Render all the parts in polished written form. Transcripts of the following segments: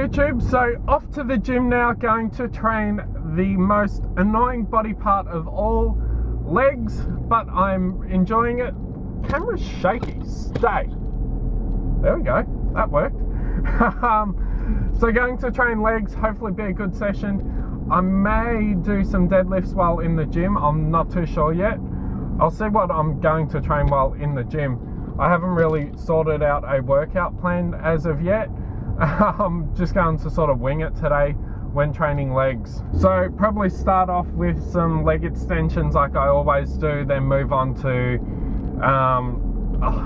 YouTube. So off to the gym now, going to train the most annoying body part of all, legs, but I'm enjoying it. Camera's shaky, stay. There we go, that worked. So going to train legs, hopefully be a good session. I may do some deadlifts while in the gym, I'm not too sure yet. I'll see what I'm going to train while in the gym. I haven't really sorted out a workout plan as of yet. I'm just going to sort of wing it today when training legs. So probably start off with some leg extensions like I always do, then move on to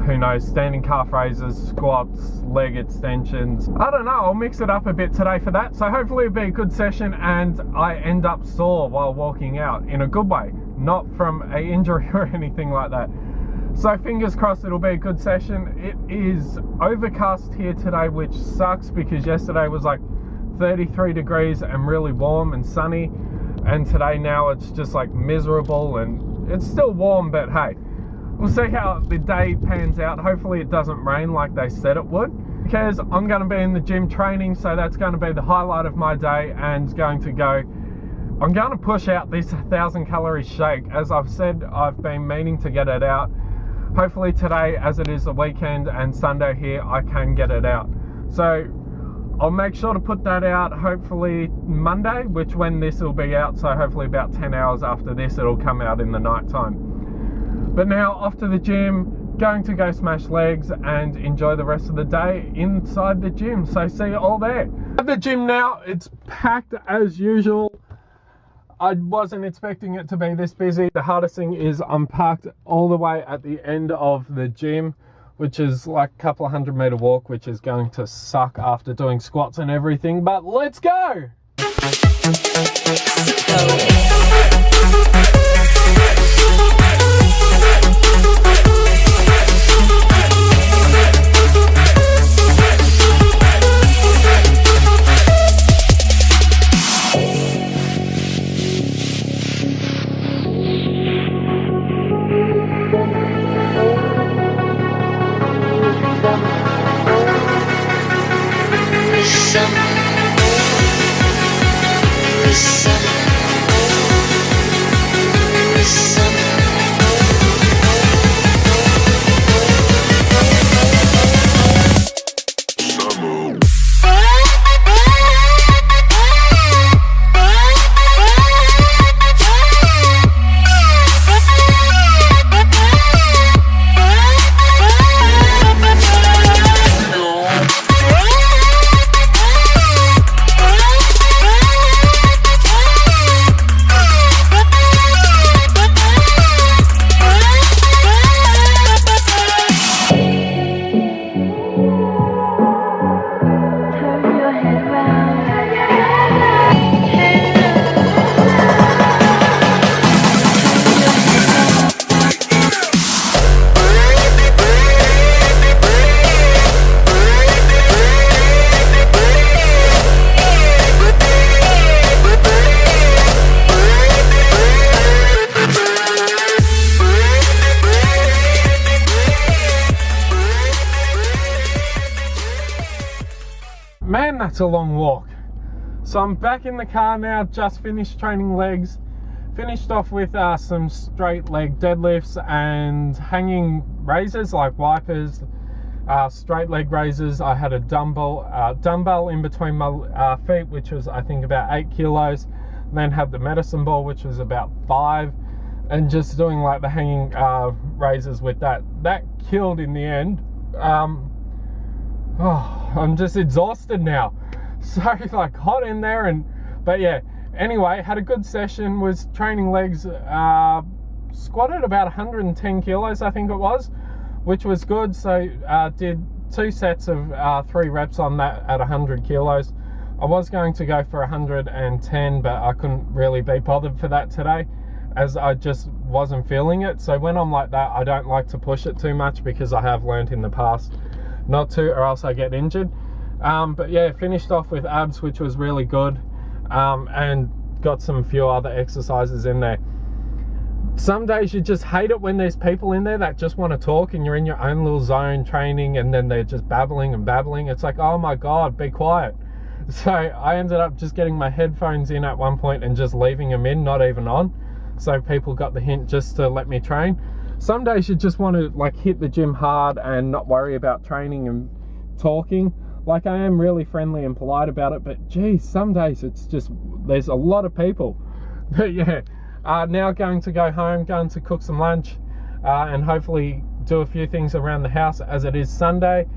who knows, standing calf raises, squats, leg extensions. I don't know, I'll mix it up a bit today for that. So hopefully it'll be a good session and I end up sore while walking out in a good way, not from an injury or anything like that. So fingers crossed it'll be a good session. It is overcast here today, which sucks because yesterday was like 33 degrees and really warm and sunny, and today now it's just like miserable, and it's still warm, but hey, we'll see how the day pans out. Hopefully it doesn't rain like they said it would, because I'm going to be in the gym training, so that's going to be the highlight of my day. And I'm going to push out this 1,000 calorie shake. As I've said, I've been meaning to get it out. Hopefully today, as it is the weekend and Sunday here, I can get it out. So I'll make sure to put that out hopefully Monday, which when this will be out, so hopefully about 10 hours after this it'll come out in the night time. But now off to the gym, going to go smash legs and enjoy the rest of the day inside the gym. So see you all there. At the gym now, it's packed as usual. I wasn't expecting it to be this busy. The hardest thing is I'm parked all the way at the end of the gym, which is like a couple of 100-meter walk, which is going to suck after doing squats and everything, but let's go! Man, that's a long walk. So I'm back in the car now, just finished training legs. Finished off with some straight leg deadlifts and hanging raises like wipers, straight leg raises. I had a dumbbell in between my feet, which was I think about 8 kilos. Then had the medicine ball, which was about 5, and just doing like the hanging raises with that. That killed in the end. I'm just exhausted now. So like hot in there, but yeah. Anyway, had a good session, was training legs, squatted about 110 kilos I think it was, which was good. So did 2 sets of 3 reps on that at 100 kilos. I was going to go for 110, but I couldn't really be bothered for that today, as I just wasn't feeling it. So when I'm like that, I don't like to push it too much, because I have learned in the past not to, or else I get injured. But yeah, finished off with abs, which was really good, and got some few other exercises in there. Some days you just hate it when there's people in there that just want to talk, and you're in your own little zone training, and then they're just babbling and babbling. It's like, oh my god, be quiet. So I ended up just getting my headphones in at one point and just leaving them in, not even on. So people got the hint just to let me train. Some days you just want to like hit the gym hard and not worry about training and talking. Like, I am really friendly and polite about it, but geez, some days it's just, there's a lot of people. But yeah, now going to go home, going to cook some lunch, and hopefully do a few things around the house as it is Sunday.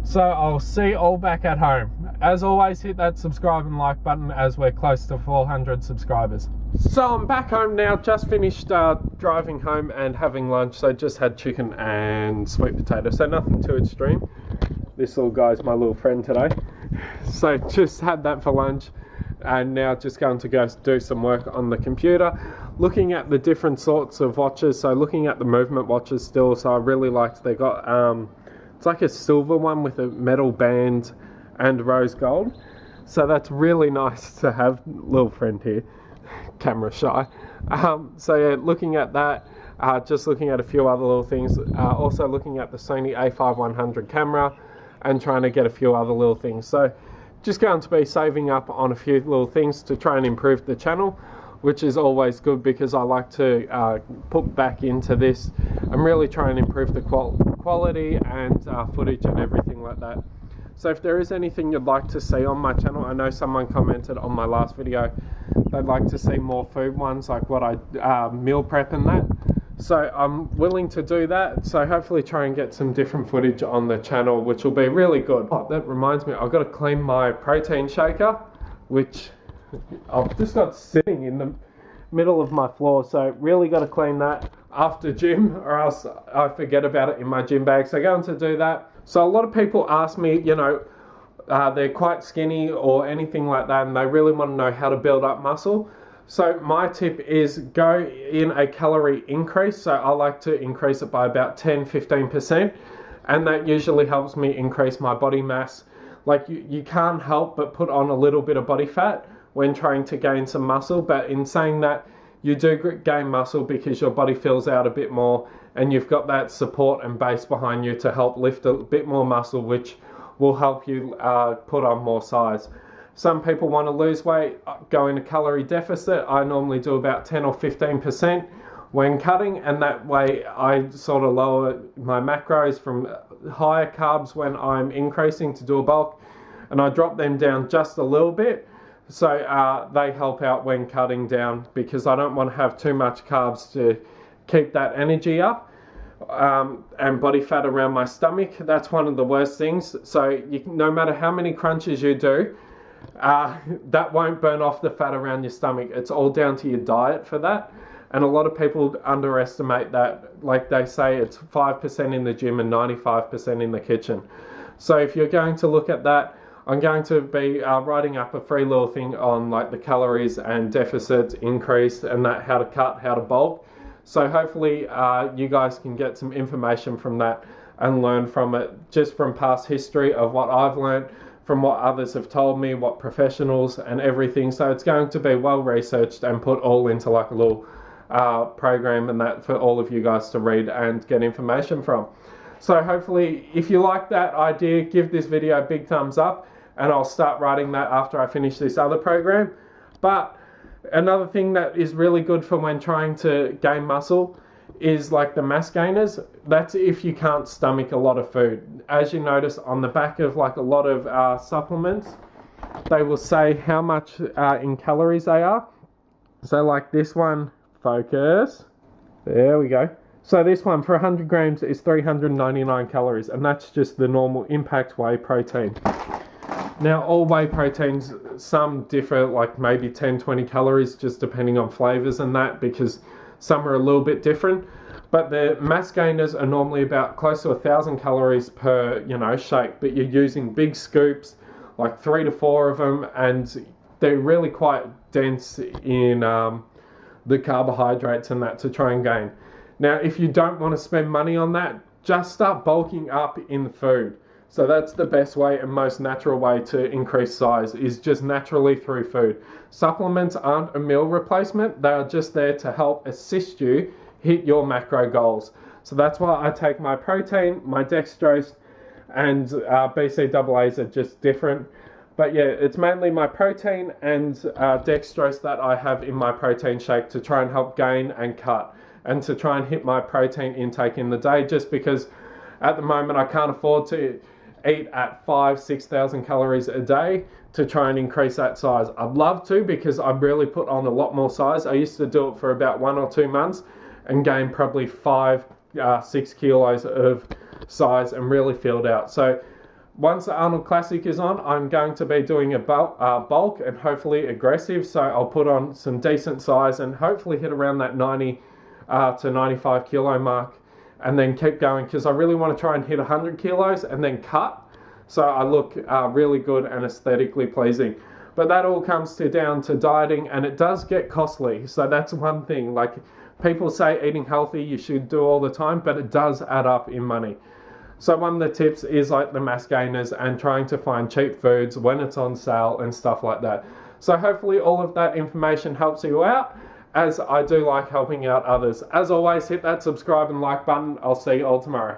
So I'll see you all back at home. As always, hit that subscribe and like button as we're close to 400 subscribers. So I'm back home now, just finished driving home and having lunch. So just had chicken and sweet potato, so nothing too extreme. This little guy's my little friend today. So just had that for lunch and now just going to go do some work on the computer, looking at the different sorts of watches. So looking at the movement watches still. So I really liked, they got, it's like a silver one with a metal band and rose gold. So that's really nice to have. Little friend here, camera shy. So yeah, looking at that, just looking at a few other little things. Also looking at the Sony A5100 camera, and trying to get a few other little things. So just going to be saving up on a few little things to try and improve the channel, which is always good because I like to put back into this and really try and improve the quality and footage and everything like that. So if there is anything you'd like to see on my channel, I know someone commented on my last video they'd like to see more food ones, like what I meal prep and that. So I'm willing to do that. So hopefully try and get some different footage on the channel, which will be really good. Oh, that reminds me, I've got to clean my protein shaker, which I've just got sitting in the middle of my floor. So really got to clean that after gym, or else I forget about it in my gym bag. So going to do that. So a lot of people ask me, you know, they're quite skinny or anything like that, and they really want to know how to build up muscle. So my tip is go in a calorie increase. So I like to increase it by about 10-15%, and that usually helps me increase my body mass. Like you can't help but put on a little bit of body fat when trying to gain some muscle, but in saying that, you do gain muscle because your body fills out a bit more and you've got that support and base behind you to help lift a bit more muscle, which will help you put on more size. Some people want to lose weight, go in a calorie deficit. I normally do about 10 or 15% when cutting, and that way I sort of lower my macros from higher carbs when I'm increasing to do a bulk, and I drop them down just a little bit. So they help out when cutting down, because I don't want to have too much carbs to keep that energy up. And body fat around my stomach, that's one of the worst things. So no matter how many crunches you do, that won't burn off the fat around your stomach. It's all down to your diet for that. And a lot of people underestimate that. Like they say, it's 5% in the gym and 95% in the kitchen. So if you're going to look at that, I'm going to be writing up a free little thing on like the calories and deficits, increase, and that, how to cut, how to bulk. So hopefully you guys can get some information from that and learn from it, just from past history of what I've learned, from what others have told me, what professionals and everything. So it's going to be well researched and put all into like a little program and that for all of you guys to read and get information from. So hopefully if you like that idea, give this video a big thumbs up, and I'll start writing that after I finish this other program. But another thing that is really good for when trying to gain muscle is like the mass gainers. That's if you can't stomach a lot of food. As you notice on the back of like a lot of supplements, they will say how much in calories they are. So like this one, focus, there we go. So this one for 100 grams is 399 calories, and that's just the normal impact whey protein. Now all whey proteins, some differ like maybe 10-20 calories just depending on flavors and that, because some are a little bit different. But the mass gainers are normally about close to 1,000 calories per, you know, shake, but you're using big scoops, like 3 to 4 of them, and they're really quite dense in the carbohydrates and that to try and gain. Now if you don't want to spend money on that, just start bulking up in food. So that's the best way and most natural way to increase size, is just naturally through food. Supplements aren't a meal replacement. They are just there to help assist you hit your macro goals. So that's why I take my protein, my dextrose, and BCAAs are just different. But yeah, it's mainly my protein and dextrose that I have in my protein shake to try and help gain and cut, and to try and hit my protein intake in the day, just because at the moment I can't afford to eat at 5,000-6,000 calories a day to try and increase that size. I'd love to, because I've really put on a lot more size. I used to do it for about 1 or 2 months and gain probably 5-6 kilos of size and really filled out. So once the Arnold Classic is on, I'm going to be doing a bulk and hopefully aggressive. So I'll put on some decent size and hopefully hit around that 90 to 95 kilo mark, and then keep going, because I really want to try and hit 100 kilos and then cut, so I look really good and aesthetically pleasing. But that all comes down to dieting, and it does get costly. So that's one thing. Like, people say eating healthy you should do all the time, but it does add up in money. So one of the tips is like the mass gainers and trying to find cheap foods when it's on sale and stuff like that. So hopefully all of that information helps you out, as I do like helping out others. As always, hit that subscribe and like button. I'll see you all tomorrow.